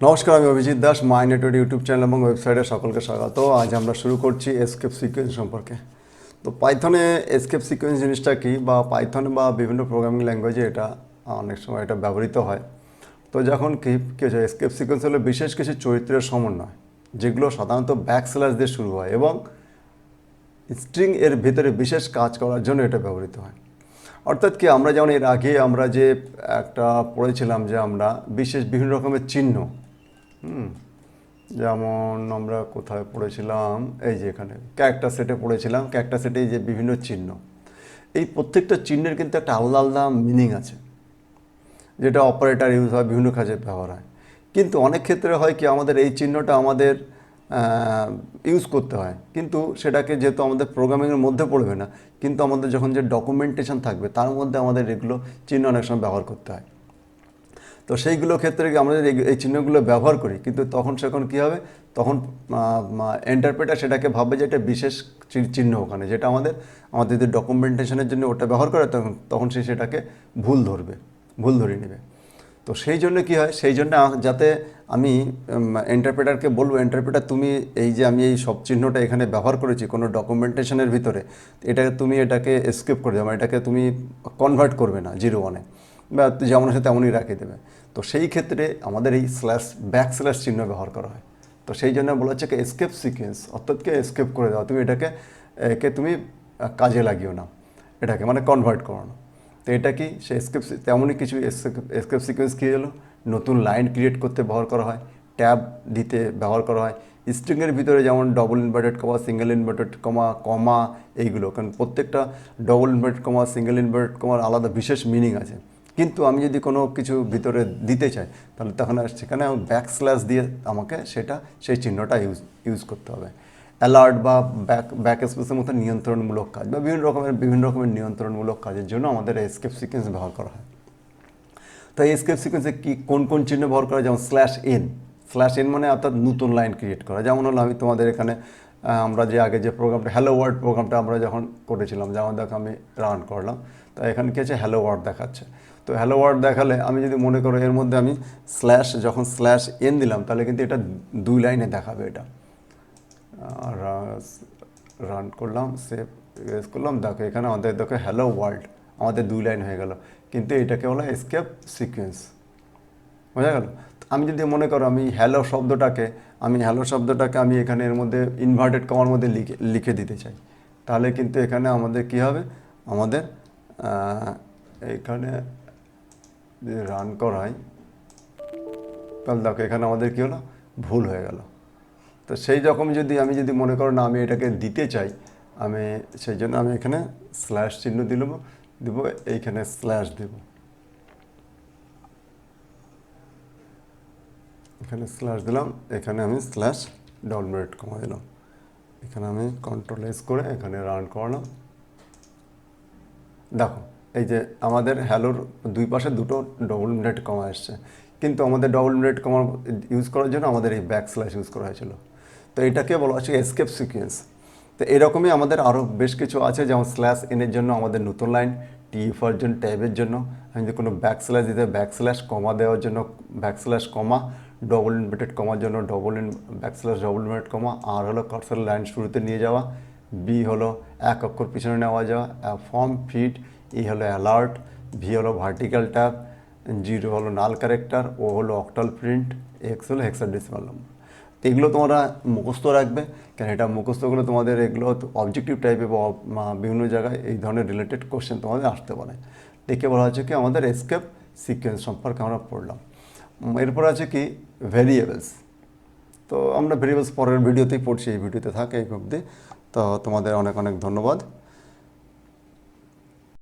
নমস্কার, আমি অভিজিৎ দাস, মাই network YouTube channel এবং ওয়েবসাইটে সকলকে স্বাগত। আজ আমরা শুরু করছি এসকেপ সিকোয়েন্স সম্পর্কে। তো পাইথনে এসকেপ সিকোয়েন্স জিনিসটা কি, বা পাইথনে বা বিভিন্ন প্রোগ্রামিং ল্যাঙ্গুয়েজে এটা অনেক সময় এটা ব্যবহৃত হয়। তো যখন কি হচ্ছে, এসকেপ সিকোয়েন্স হলো বিশেষ কিছু চরিত্রের সমন্বয়, যেগুলো সাধারণত ব্যাকস্ল্যাশ দিয়ে শুরু হয় এবং স্ট্রিং এর ভিতরে বিশেষ কাজ করার জন্য এটা ব্যবহৃত হয়। অর্থাৎ কি, আমরা যেমন এর আগে আমরা যে একটা পড়েছিলাম যে আমরা বিভিন্ন রকমের চিহ্ন, যেমন আমরা কোথায় পড়েছিলাম, এই যে এখানে ক্যারেক্টার সেটে পড়েছিলাম। ক্যারেক্টার সেটে এই যে বিভিন্ন চিহ্ন, এই প্রত্যেকটা চিহ্নের কিন্তু একটা আলাদা আলাদা মিনিং আছে, যেটা অপারেটর ইউজ হয়, বিভিন্ন কাজে ব্যবহার হয়। কিন্তু অনেক ক্ষেত্রে হয় কি, আমাদের এই চিহ্নটা আমাদের ইউজ করতে হয়, কিন্তু সেটাকে যেহেতু আমাদের প্রোগ্রামিংয়ের মধ্যে পড়বে না, কিন্তু আমাদের যখন যে ডকুমেন্টেশন থাকবে তার মধ্যে আমাদের এগুলো চিহ্ন অনেক সময় ব্যবহার করতে হয়। তো সেইগুলো ক্ষেত্রে আমরা যদি এই চিহ্নগুলো ব্যবহার করি, কিন্তু তখন কী হবে, তখন ইন্টারপ্রেটার সেটাকে ভাববে যে এটা বিশেষ চিহ্ন ওখানে, যেটা আমাদের যদি ডকুমেন্টেশনের জন্য ওটা ব্যবহার করে, তখন সে সেটাকে ভুল ধরিয়ে নেবে। তো সেই জন্য কী হয়, সেই জন্য যাতে আমি ইন্টারপ্রেটারকে বলবো, ইন্টারপ্রেটার তুমি এই যে আমি এই সব চিহ্নটা এখানে ব্যবহার করেছি কোনো ডকুমেন্টেশনের ভিতরে, এটাকে এসকেপ করে দেবে, এটাকে তুমি কনভার্ট করবে না 0-1-এ, বা যেমন আছে তেমনই রাখিয়ে দেবে। তো সেই ক্ষেত্রে আমাদের এই ব্যাকস্ল্যাশ চিহ্ন ব্যবহার করা হয়। তো সেই জন্য বলা হচ্ছে কি এসকেপ সিকোয়েন্স, অর্থাৎ কি এসকেপ করে দাও, তুমি একে তুমি কাজে লাগিও না, এটাকে মানে কনভার্ট করো না। তো এটা কি সে তেমনই কিছু এসকেপ সিকোয়েন্স কী হলো, নতুন লাইন ক্রিয়েট করতে ব্যবহার করা হয়, ট্যাব দিতে ব্যবহার করা হয়, স্ট্রিংয়ের ভিতরে যেমন double inverted comma, single inverted comma এইগুলো, কারণ প্রত্যেকটা double inverted comma, single inverted কমার আলাদা বিশেষ মিনিং আছে। কিন্তু আমি যদি কোনো কিছু ভিতরে দিতে চাই, তাহলে তখন সেখানে ব্যাকস্ল্যাশ দিয়ে আমাকে সেই চিহ্নটা ইউজ করতে হবে। অ্যালার্ট বা ব্যাক স্পেসের মতো নিয়ন্ত্রণমূলক কাজ বা বিভিন্ন রকমের নিয়ন্ত্রণমূলক কাজের জন্য আমাদের এসকেপ সিকোয়েন্স ব্যবহার করা হয়। তো এই এসকেপ সিকোয়েন্সে কোন চিহ্ন ব্যবহার করা হয়, যেমন /n মানে অর্থাৎ নতুন লাইন ক্রিয়েট করা। যেমন হলো, আমি তোমাদের এখানে আমরা যে আগে যে প্রোগ্রামটা হ্যালো ওয়ার্ল্ড প্রোগ্রামটা আমরা যখন করেছিলাম, যেমন দেখো আমি রান করলাম, তো এখানে কী আছে, হ্যালো ওয়ার্ল্ড দেখাচ্ছে। তো হ্যালো ওয়ার্ল্ড দেখালে আমি যদি মনে করো এর মধ্যে আমি যখন /n দিলাম, তাহলে কিন্তু এটা 2 লাইনে দেখাবে। এটা রান করলাম, সেভ করলাম, দেখো এখানে আমাদের দেখো হ্যালো ওয়ার্ল্ড আমাদের 2 লাইন হয়ে গেল, কিন্তু এটাকে বলা এসকেপ সিকোয়েন্স। বোঝা গেল? আমি যদি মনে করো আমি হ্যালো শব্দটাকে আমি এখানে এর মধ্যে ইনভার্টেড কমার মধ্যে লিখে দিতে চাই, তাহলে কিন্তু এখানে আমাদের কি হবে, আমাদের এখানে যদি রান করাই, তাহলে দেখো এখানে আমাদের কী হলো, ভুল হয়ে গেল। তো সেই রকম আমি যদি মনে করো না আমি এটাকে দিতে চাই, সেই জন্য আমি এখানে স্ল্যাশ চিহ্ন দিব, এইখানে স্ল্যাশ দেব, এখানে স্ল্যাশ দিলাম, এখানে আমি /_ দিলাম, এখানে আমি কন্ট্রোল-S করে এখানে রান করলাম। দেখো এই যে আমাদের হ্যালোর দুই পাশে দুটো ডবল ইনভার্টেড কমা এসছে, কিন্তু আমাদের ডবল ইনভার্টেড কমা ইউজ করার জন্য আমাদের এই ব্যাকস্ল্যাশ ইউজ করা হয়েছিল। তো এটাকে বলা হচ্ছে এসকেপ সিকোয়েন্স। তো এরকমই আমাদের আরও বেশ কিছু আছে, যেমন /n এর জন্য আমাদের নতুন লাইন, TF-এর জন্য ট্যাবের জন্য, আমি যদি কোনো ব্যাকস্ল্যাশ দিতে ব্যাকস্ল্যাশ কমা দেওয়ার জন্য ব্যাকস্ল্যাশ কমা, ডবল ইনভার্টেড কমার জন্য ব্যাকস্ল্যাশ ডবল ইনভার্টেড কমা, আর হলো কার্সর লাইন শুরুতে নিয়ে যাওয়া, বি হলো এক অক্ষর পিছনে নেওয়া যাওয়া, ফর্ম ফিট, ই হলো অ্যালার্ট, ভি হলো ভার্টিক্যাল ট্যাব, 0 হলো নাল ক্যারেক্টার, ও হলো অক্টাল প্রিন্ট, এক্স হলো হেক্সাডেসিমাল নম্বর। এগুলো তোমরা মুখস্থ রাখবে, কেন এটা মুখস্থ করলে তোমাদের এগুলো অবজেক্টিভ টাইপে বা বিভিন্ন জায়গায় এই ধরনের রিলেটেড কোশ্চেন তোমাদের আসতে পারে। দেখে বলা হচ্ছে কি আমাদের এসকেপ সিকোয়েন্স সম্পর্কে আমরা পড়লাম। এরপর আছে কি ভেরিয়েবলস। তো আমরা ভেরিয়েবলস পরের ভিডিওতেই পড়ছি, এই ভিডিওতে থাকে এই অবধি। তো তোমাদের অনেক অনেক ধন্যবাদ।